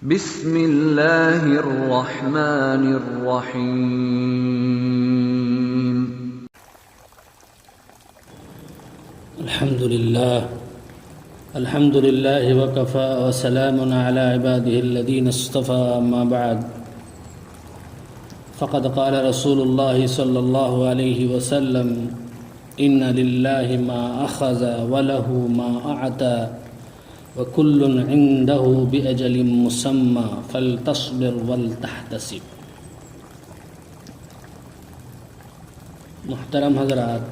بسم اللہ الرحمن الرحیم۔ الحمد للہ وکفى وسلام علی عباده الذین اصطفى، اما بعد فقد قال رسول اللہ صلی اللہ علیہ وسلم: ان للہ ما اخذ وله ما اعطى وكل عنده بأجل مسمى فلتصبر ولتحتسب۔ محترم حضرات،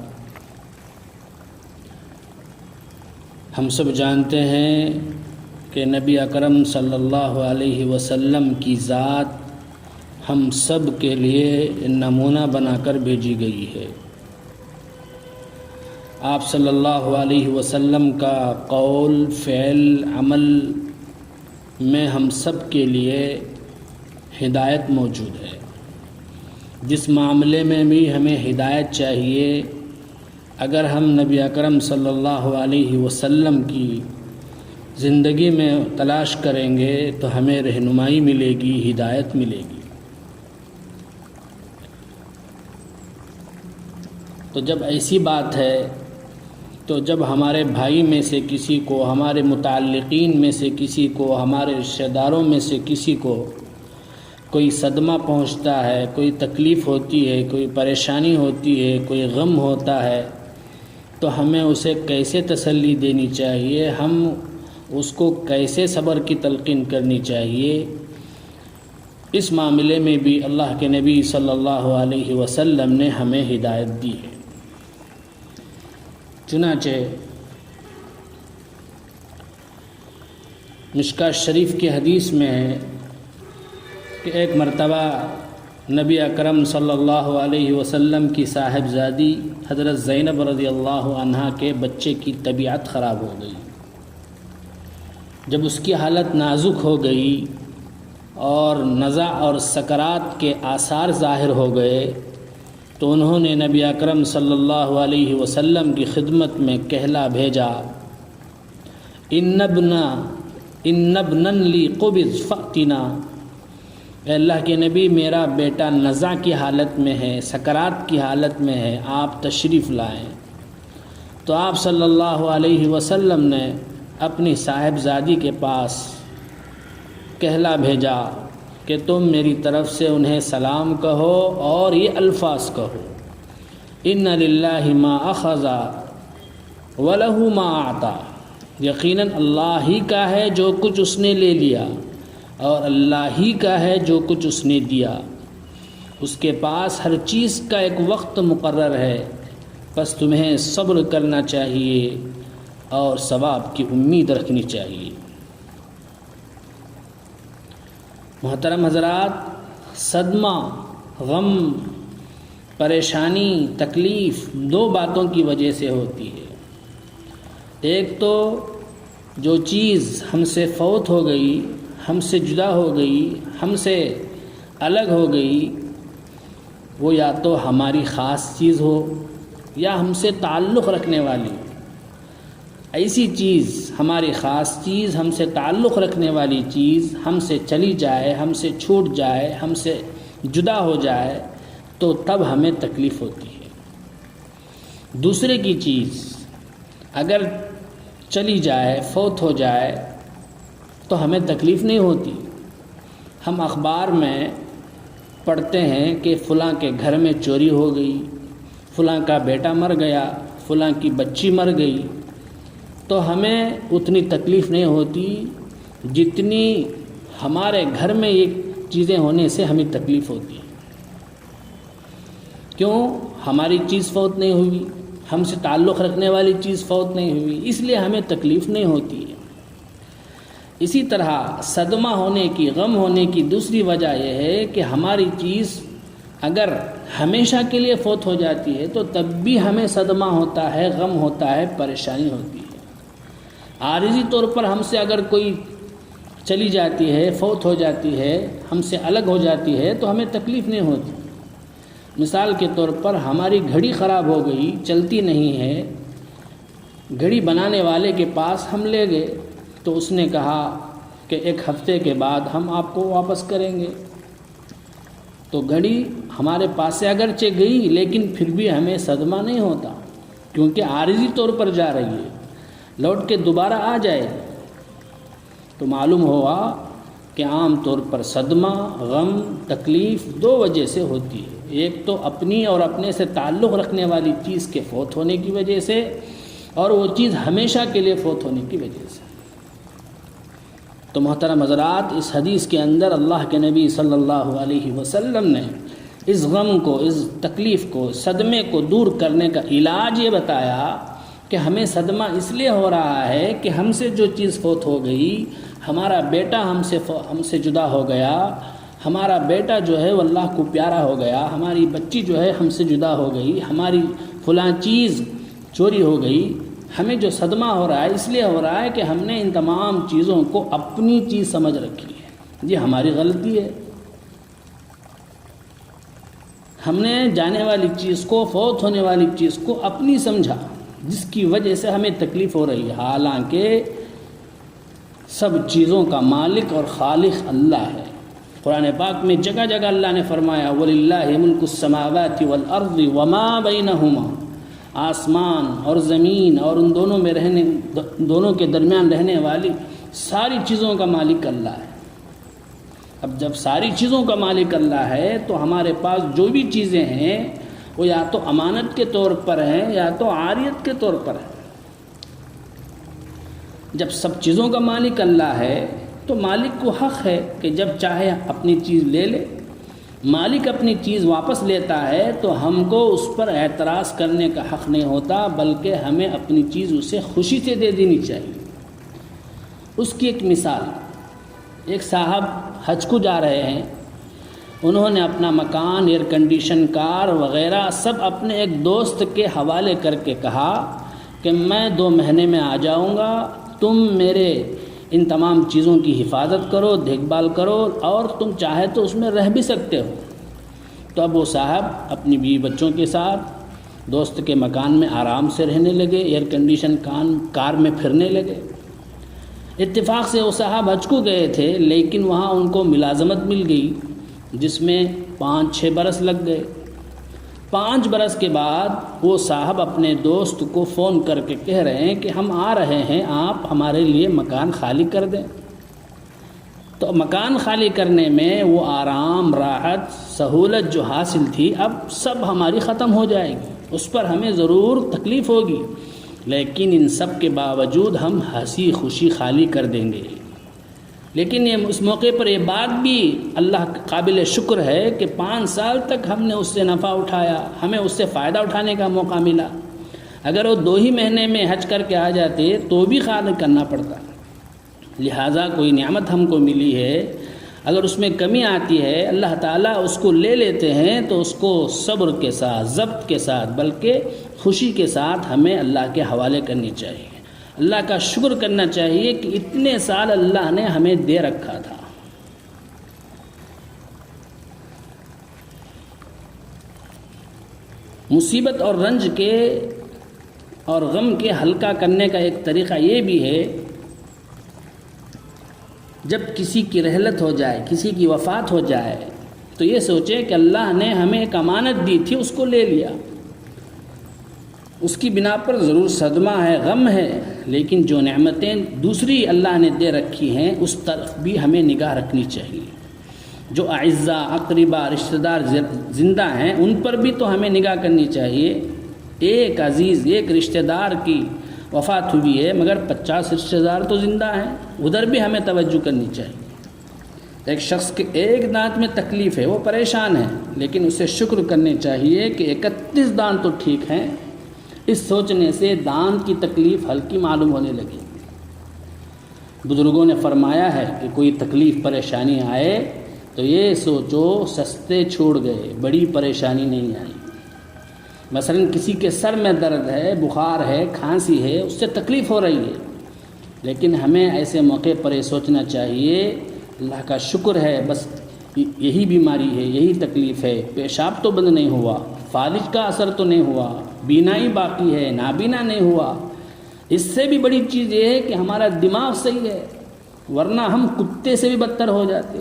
ہم سب جانتے ہیں کہ نبی اکرم صلی اللہ علیہ وسلم کی ذات ہم سب کے لیے نمونہ بنا کر بھیجی گئی ہے۔ آپ صلی اللہ علیہ وسلم کا قول، فعل، عمل میں ہم سب کے لیے ہدایت موجود ہے۔ جس معاملے میں بھی ہمیں ہدایت چاہیے، اگر ہم نبی اکرم صلی اللہ علیہ وسلم کی زندگی میں تلاش کریں گے تو ہمیں رہنمائی ملے گی، ہدایت ملے گی۔ تو جب ایسی بات ہے تو جب ہمارے بھائی میں سے کسی کو، ہمارے متعلقین میں سے کسی کو، ہمارے رشتہ داروں میں سے کسی کو کوئی صدمہ پہنچتا ہے، کوئی تکلیف ہوتی ہے، کوئی پریشانی ہوتی ہے، کوئی غم ہوتا ہے، تو ہمیں اسے کیسے تسلی دینی چاہیے، ہم اس کو کیسے صبر کی تلقین کرنی چاہیے، اس معاملے میں بھی اللہ کے نبی صلی اللہ علیہ وسلم نے ہمیں ہدایت دی ہے۔ چنانچہ مشکوٰۃ شریف کی حدیث میں ہے کہ ایک مرتبہ نبی اکرم صلی اللہ علیہ وسلم کی صاحبزادی حضرت زینب رضی اللہ عنہا کے بچے کی طبیعت خراب ہو گئی۔ جب اس کی حالت نازک ہو گئی اور نزع اور سکرات کے آثار ظاہر ہو گئے تو انہوں نے نبی اکرم صلی اللہ علیہ وسلم کی خدمت میں کہلا بھیجا: ان ابنا لی قبض فأتنا۔ اے اللہ کے نبی، میرا بیٹا نزع کی حالت میں ہے، سکرات کی حالت میں ہے، آپ تشریف لائیں۔ تو آپ صلی اللہ علیہ وسلم نے اپنی صاحبزادی کے پاس کہلا بھیجا کہ تم میری طرف سے انہیں سلام کہو اور یہ الفاظ کہو: ان للہ ما اخذ وله ما اعطى۔ یقیناً اللہ ہی کا ہے جو کچھ اس نے لے لیا، اور اللہ ہی کا ہے جو کچھ اس نے دیا۔ اس کے پاس ہر چیز کا ایک وقت مقرر ہے، بس تمہیں صبر کرنا چاہیے اور ثواب کی امید رکھنی چاہیے۔ محترم حضرات، صدمہ، غم، پریشانی، تکلیف دو باتوں کی وجہ سے ہوتی ہے۔ ایک تو جو چیز ہم سے فوت ہو گئی، ہم سے جدا ہو گئی، ہم سے الگ ہو گئی، وہ یا تو ہماری خاص چیز ہو یا ہم سے تعلق رکھنے والی ہو۔ ایسی چیز، ہماری خاص چیز، ہم سے تعلق رکھنے والی چیز ہم سے چلی جائے، ہم سے چھوٹ جائے، ہم سے جدا ہو جائے تو تب ہمیں تکلیف ہوتی ہے۔ دوسرے کی چیز اگر چلی جائے، فوت ہو جائے تو ہمیں تکلیف نہیں ہوتی۔ ہم اخبار میں پڑھتے ہیں کہ فلاں کے گھر میں چوری ہو گئی، فلاں کا بیٹا مر گیا، فلاں کی بچی مر گئی، تو ہمیں اتنی تکلیف نہیں ہوتی جتنی ہمارے گھر میں یہ چیزیں ہونے سے ہمیں تکلیف ہوتی ہے۔ کیوں؟ ہماری چیز فوت نہیں ہوئی، ہم سے تعلق رکھنے والی چیز فوت نہیں ہوئی، اس لیے ہمیں تکلیف نہیں ہوتی ہے۔ اسی طرح صدمہ ہونے کی، غم ہونے کی دوسری وجہ یہ ہے کہ ہماری چیز اگر ہمیشہ کے لیے فوت ہو جاتی ہے تو تب بھی ہمیں صدمہ ہوتا ہے، غم ہوتا ہے، پریشانی ہوتی ہے۔ عارضی طور پر ہم سے اگر کوئی چلی جاتی ہے، فوت ہو جاتی ہے، ہم سے الگ ہو جاتی ہے تو ہمیں تکلیف نہیں ہوتی۔ مثال کے طور پر ہماری گھڑی خراب ہو گئی، چلتی نہیں ہے، گھڑی بنانے والے کے پاس ہم لے گئے تو اس نے کہا کہ 1 ہفتے کے بعد ہم آپ کو واپس کریں گے۔ تو گھڑی ہمارے پاس سے اگرچہ گئی لیکن پھر بھی ہمیں صدمہ نہیں ہوتا، کیونکہ عارضی طور پر جا رہی ہے، لوٹ کے دوبارہ آ جائے۔ تو معلوم ہوا کہ عام طور پر صدمہ، غم، تکلیف 2 وجہ سے ہوتی ہے، ایک تو اپنی اور اپنے سے تعلق رکھنے والی چیز کے فوت ہونے کی وجہ سے، اور وہ چیز ہمیشہ کے لیے فوت ہونے کی وجہ سے۔ تو محترم حضرات، اس حدیث کے اندر اللہ کے نبی صلی اللہ علیہ وسلم نے اس غم کو، اس تکلیف کو، صدمے کو دور کرنے کا علاج یہ بتایا کہ ہمیں صدمہ اس لیے ہو رہا ہے کہ ہم سے جو چیز فوت ہو گئی، ہمارا بیٹا ہم سے جدا ہو گیا، ہمارا بیٹا جو ہے وہ اللہ کو پیارا ہو گیا، ہماری بچی جو ہے ہم سے جدا ہو گئی، ہماری فلاں چیز چوری ہو گئی۔ ہمیں جو صدمہ ہو رہا ہے اس لیے ہو رہا ہے کہ ہم نے ان تمام چیزوں کو اپنی چیز سمجھ رکھی ہے۔ یہ ہماری غلطی ہے، ہم نے جانے والی چیز کو، فوت ہونے والی چیز کو اپنی سمجھا، جس کی وجہ سے ہمیں تکلیف ہو رہی ہے، حالانکہ سب چیزوں کا مالک اور خالق اللہ ہے۔ قرآن پاک میں جگہ جگہ اللہ نے فرمایا وَلِلَّهِ مُلْكُ السَّمَاوَاتِ وَالْأَرْضِ وَمَا بَيْنَهُمَا، آسمان اور زمین اور ان دونوں کے درمیان رہنے والی ساری چیزوں کا مالک اللہ ہے۔ اب جب ساری چیزوں کا مالک اللہ ہے تو ہمارے پاس جو بھی چیزیں ہیں وہ یا تو امانت کے طور پر ہیں یا تو عاریت کے طور پر ہیں۔ جب سب چیزوں کا مالک اللہ ہے تو مالک کو حق ہے کہ جب چاہے اپنی چیز لے لے۔ مالک اپنی چیز واپس لیتا ہے تو ہم کو اس پر اعتراض کرنے کا حق نہیں ہوتا، بلکہ ہمیں اپنی چیز اسے خوشی سے دے دینی چاہیے۔ اس کی ایک مثال، ایک صاحب حج کو جا رہے ہیں، انہوں نے اپنا مکان، ایئر کنڈیشن کار وغیرہ سب اپنے ایک دوست کے حوالے کر کے کہا کہ میں 2 مہینے میں آ جاؤں گا، تم میرے ان تمام چیزوں کی حفاظت کرو، دیکھ بھال کرو، اور تم چاہے تو اس میں رہ بھی سکتے ہو۔ تو اب وہ صاحب اپنی بیوی بچوں کے ساتھ دوست کے مکان میں آرام سے رہنے لگے، ایئر کنڈیشن کار میں پھرنے لگے۔ اتفاق سے وہ صاحب حج کو گئے تھے، لیکن وہاں ان کو ملازمت مل گئی جس میں 5-6 برس لگ گئے۔ 5 برس کے بعد وہ صاحب اپنے دوست کو فون کر کے کہہ رہے ہیں کہ ہم آ رہے ہیں، آپ ہمارے لیے مکان خالی کر دیں۔ تو مکان خالی کرنے میں وہ آرام، راحت، سہولت جو حاصل تھی اب سب ہماری ختم ہو جائے گی، اس پر ہمیں ضرور تکلیف ہوگی، لیکن ان سب کے باوجود ہم ہنسی خوشی خالی کر دیں گے۔ لیکن اس موقع پر یہ بات بھی اللہ قابل شکر ہے کہ 5 سال تک ہم نے اس سے نفع اٹھایا، ہمیں اس سے فائدہ اٹھانے کا موقع ملا۔ اگر وہ 2 ہی مہینے میں حج کر کے آ جاتے تو بھی خالی کرنا پڑتا۔ لہٰذا کوئی نعمت ہم کو ملی ہے، اگر اس میں کمی آتی ہے اللہ تعالیٰ اس کو لے لیتے ہیں تو اس کو صبر کے ساتھ، ضبط کے ساتھ، بلکہ خوشی کے ساتھ ہمیں اللہ کے حوالے کرنی چاہیے۔ اللہ کا شکر کرنا چاہیے کہ اتنے سال اللہ نے ہمیں دے رکھا تھا۔ مصیبت اور رنج کے اور غم کے ہلکا کرنے کا ایک طریقہ یہ بھی ہے، جب کسی کی رحلت ہو جائے، کسی کی وفات ہو جائے تو یہ سوچے کہ اللہ نے ہمیں ایک امانت دی تھی، اس کو لے لیا۔ اس کی بنا پر ضرور صدمہ ہے، غم ہے، لیکن جو نعمتیں دوسری اللہ نے دے رکھی ہیں اس طرف بھی ہمیں نگاہ رکھنی چاہیے۔ جو اعزا، اقربا، رشتہ دار زندہ ہیں ان پر بھی تو ہمیں نگاہ کرنی چاہیے۔ ایک عزیز، ایک رشتہ دار کی وفات ہوئی ہے مگر 50 رشتہ دار تو زندہ ہیں، ادھر بھی ہمیں توجہ کرنی چاہیے۔ ایک شخص کے ایک دانت میں تکلیف ہے، وہ پریشان ہے، لیکن اسے شکر کرنے چاہیے کہ 31 دانت تو ٹھیک ہیں۔ اس سوچنے سے دانت کی تکلیف ہلکی معلوم ہونے لگی۔ بزرگوں نے فرمایا ہے کہ کوئی تکلیف پریشانی آئے تو یہ سوچو سستے چھوڑ گئے، بڑی پریشانی نہیں آئی۔ مثلا کسی کے سر میں درد ہے، بخار ہے، کھانسی ہے، اس سے تکلیف ہو رہی ہے، لیکن ہمیں ایسے موقع پر یہ سوچنا چاہیے اللہ کا شکر ہے، بس یہی بیماری ہے، یہی تکلیف ہے، پیشاب تو بند نہیں ہوا، فالج کا اثر تو نہیں ہوا، بینائی باقی ہے، نابینا نہیں ہوا۔ اس سے بھی بڑی چیز یہ ہے کہ ہمارا دماغ صحیح ہے، ورنہ ہم کتے سے بھی بدتر ہو جاتے،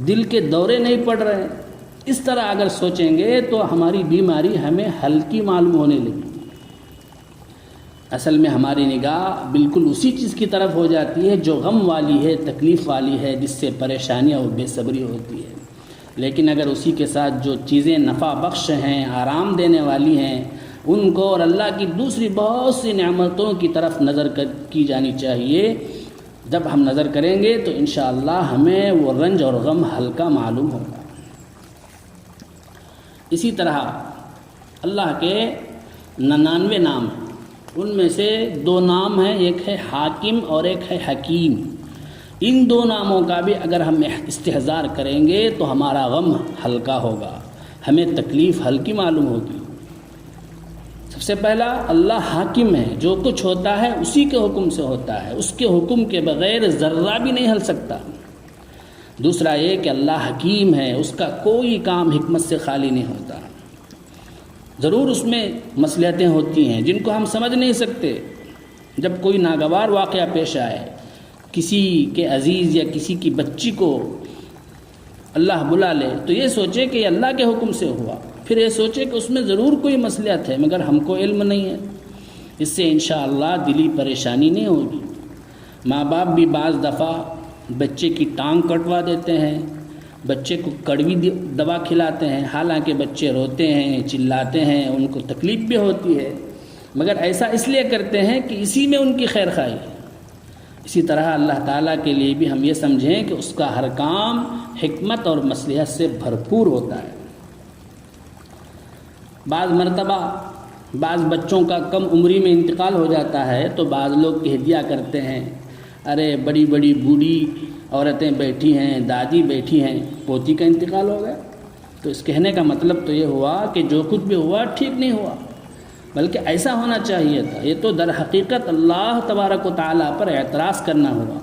دل کے دورے نہیں پڑ رہے ہیں۔ اس طرح اگر سوچیں گے تو ہماری بیماری ہمیں ہلکی معلوم ہونے لگی۔ اصل میں ہماری نگاہ بالکل اسی چیز کی طرف ہو جاتی ہے جو غم والی ہے، تکلیف والی ہے، جس سے پریشانیاں اور بے صبری ہوتی ہے۔ لیکن اگر اسی کے ساتھ جو چیزیں نفع بخش ہیں، آرام دینے والی ہیں، ان کو اور اللہ کی دوسری بہت سی نعمتوں کی طرف نظر کی جانی چاہیے۔ جب ہم نظر کریں گے تو انشاءاللہ ہمیں وہ رنج اور غم ہلکا معلوم ہوگا۔ اسی طرح اللہ کے 99 نام ہیں، ان میں سے 2 نام ہیں، ایک ہے حاکم اور ایک ہے حکیم۔ ان 2 ناموں کا بھی اگر ہم استحضار کریں گے تو ہمارا غم ہلکا ہوگا، ہمیں تکلیف ہلکی معلوم ہوگی۔ سب سے پہلا اللہ حاکم ہے، جو کچھ ہوتا ہے اسی کے حکم سے ہوتا ہے، اس کے حکم کے بغیر ذرہ بھی نہیں ہل سکتا۔ دوسرا یہ کہ اللہ حکیم ہے، اس کا کوئی کام حکمت سے خالی نہیں ہوتا۔ ضرور اس میں مصلحتیں ہوتی ہیں جن کو ہم سمجھ نہیں سکتے۔ جب کوئی ناگوار واقعہ پیش آئے، کسی کے عزیز یا کسی کی بچی کو اللہ بلا لے، تو یہ سوچے کہ یہ اللہ کے حکم سے ہوا، پھر یہ سوچے کہ اس میں ضرور کوئی مصلحت ہے مگر ہم کو علم نہیں ہے۔ اس سے انشاءاللہ دلی پریشانی نہیں ہوگی۔ ماں باپ بھی بعض دفعہ بچے کی ٹانگ کٹوا دیتے ہیں، بچے کو کڑوی دوا کھلاتے ہیں، حالانکہ بچے روتے ہیں، چلاتے ہیں، ان کو تکلیف بھی ہوتی ہے، مگر ایسا اس لیے کرتے ہیں کہ اسی میں ان کی خیر خواہی ہے۔ اسی طرح اللہ تعالیٰ کے لیے بھی ہم یہ سمجھیں کہ اس کا ہر کام حکمت اور مصلحت سے بھرپور ہوتا ہے۔ بعض مرتبہ بعض بچوں کا کم عمری میں انتقال ہو جاتا ہے تو بعض لوگ کہہ دیا کرتے ہیں، ارے بڑی بڑی بوڑھی عورتیں بیٹھی ہیں، دادی بیٹھی ہیں، پوتی کا انتقال ہو گیا۔ تو اس کہنے کا مطلب تو یہ ہوا کہ جو کچھ بھی ہوا ٹھیک نہیں ہوا، بلکہ ایسا ہونا چاہیے تھا۔ یہ تو در حقیقت اللہ تبارک و تعالیٰ پر اعتراض کرنا ہوا،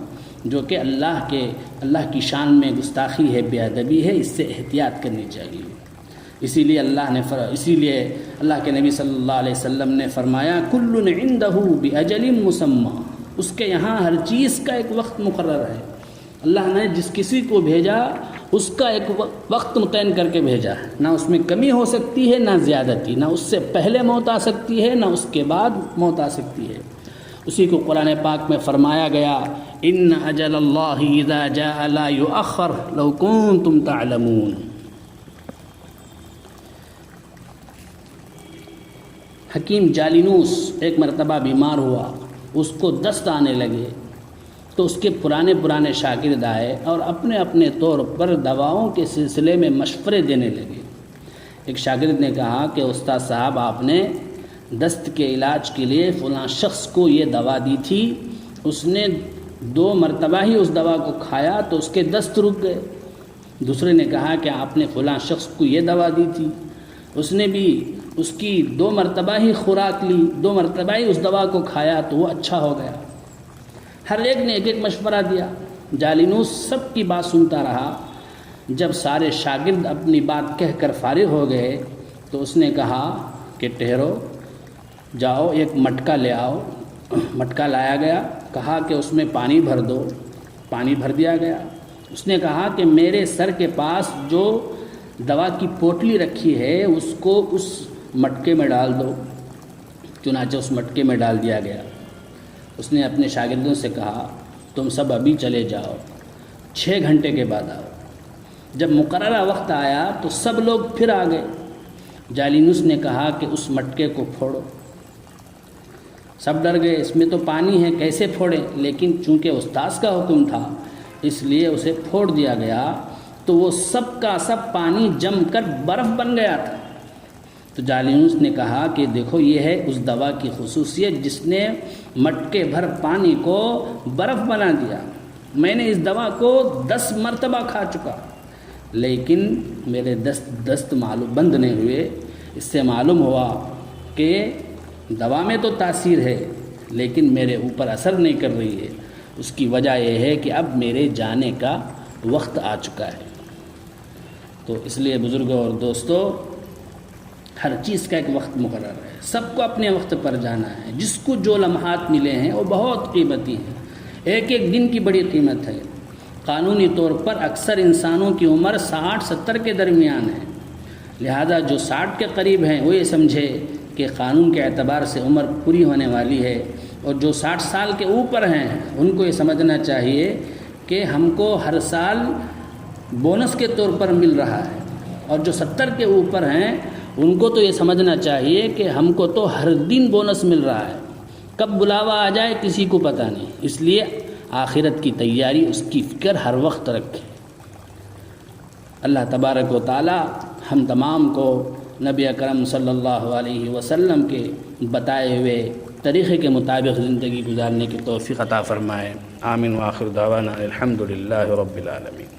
جو کہ اللہ کی شان میں گستاخی ہے، بے ادبی ہے، اس سے احتیاط کرنی چاہیے۔ اسی لیے اللہ کے نبی صلی اللہ علیہ وسلم نے فرمایا، کل عندہ باجل مسمى، اس کے یہاں ہر چیز کا ایک وقت مقرر ہے۔ اللہ نے جس کسی کو بھیجا اس کا ایک وقت متعین کر کے بھیجا ہے، نہ اس میں کمی ہو سکتی ہے نہ زیادتی، نہ اس سے پہلے موت آ سکتی ہے نہ اس کے بعد موت آ سکتی ہے۔ اسی کو قرآن پاک میں فرمایا گیا، ان اجل اللہ اذا جاء لا یؤخر لو کنتم تعلمون۔ حکیم جالینوس ایک مرتبہ بیمار ہوا، اس کو دست آنے لگے، تو اس کے پرانے شاگرد آئے اور اپنے طور پر دواؤں کے سلسلے میں مشورے دینے لگے۔ ایک شاگرد نے کہا کہ استاد صاحب، آپ نے دست کے علاج کے لیے فلاں شخص کو یہ دوا دی تھی، اس نے 2 مرتبہ ہی اس دوا کو کھایا تو اس کے دست رک گئے۔ دوسرے نے کہا کہ آپ نے فلاں شخص کو یہ دوا دی تھی، اس نے بھی اس کی 2 مرتبہ ہی خوراک لی، 2 مرتبہ ہی اس دوا کو کھایا تو وہ اچھا ہو گیا۔ ہر ایک نے ایک مشورہ دیا۔ جالینوس سب کی بات سنتا رہا۔ جب سارے شاگرد اپنی بات کہہ کر فارغ ہو گئے تو اس نے کہا کہ ٹھہرو، جاؤ ایک مٹکا لے آؤ۔ مٹکا لایا گیا، کہا کہ اس میں پانی بھر دو، پانی بھر دیا گیا۔ اس نے کہا کہ میرے سر کے پاس جو دوا کی پوٹلی رکھی ہے اس کو اس مٹکے میں ڈال دو۔ چنانچہ اس مٹکے میں ڈال دیا گیا۔ اس نے اپنے شاگردوں سے کہا، تم سب ابھی چلے جاؤ، 6 گھنٹے کے بعد آؤ۔ جب مقررہ وقت آیا تو سب لوگ پھر آ گئے۔ جالینوس نے کہا کہ اس مٹکے کو پھوڑو۔ سب ڈر گئے، اس میں تو پانی ہے، کیسے پھوڑیں؟ لیکن چونکہ استاذ کا حکم تھا اس لیے اسے پھوڑ دیا گیا، تو وہ سب کا سب پانی جم کر برف بن گیا تھا۔ تو جالینوس نے کہا کہ دیکھو، یہ ہے اس دوا کی خصوصیت جس نے مٹکے بھر پانی کو برف بنا دیا۔ میں نے اس دوا کو 10 مرتبہ کھا چکا، لیکن میرے دست معلوم بند نہیں ہوئے۔ اس سے معلوم ہوا کہ دوا میں تو تاثیر ہے لیکن میرے اوپر اثر نہیں کر رہی ہے۔ اس کی وجہ یہ ہے کہ اب میرے جانے کا وقت آ چکا ہے۔ تو اس لیے بزرگوں اور دوستوں، ہر چیز کا ایک وقت مقرر ہے، سب کو اپنے وقت پر جانا ہے۔ جس کو جو لمحات ملے ہیں وہ بہت قیمتی ہیں، ایک ایک دن کی بڑی قیمت ہے۔ قانونی طور پر اکثر انسانوں کی عمر 60-70 کے درمیان ہے، لہذا جو 60 کے قریب ہیں وہ یہ سمجھے کہ قانون کے اعتبار سے عمر پوری ہونے والی ہے، اور جو 60 سال کے اوپر ہیں ان کو یہ سمجھنا چاہیے کہ ہم کو ہر سال بونس کے طور پر مل رہا ہے، اور جو 70 کے اوپر ہیں ان کو تو یہ سمجھنا چاہیے کہ ہم کو تو ہر دن بونس مل رہا ہے، کب بلاوا آ جائے کسی کو پتہ نہیں۔ اس لیے آخرت کی تیاری، اس کی فکر ہر وقت رکھیں۔ اللہ تبارک و تعالی ہم تمام کو نبی اکرم صلی اللہ علیہ وسلم کے بتائے ہوئے طریقے کے مطابق زندگی گزارنے کی توفیق عطا فرمائے۔ آمین وآخر دعوانا الحمدللہ رب العالمین۔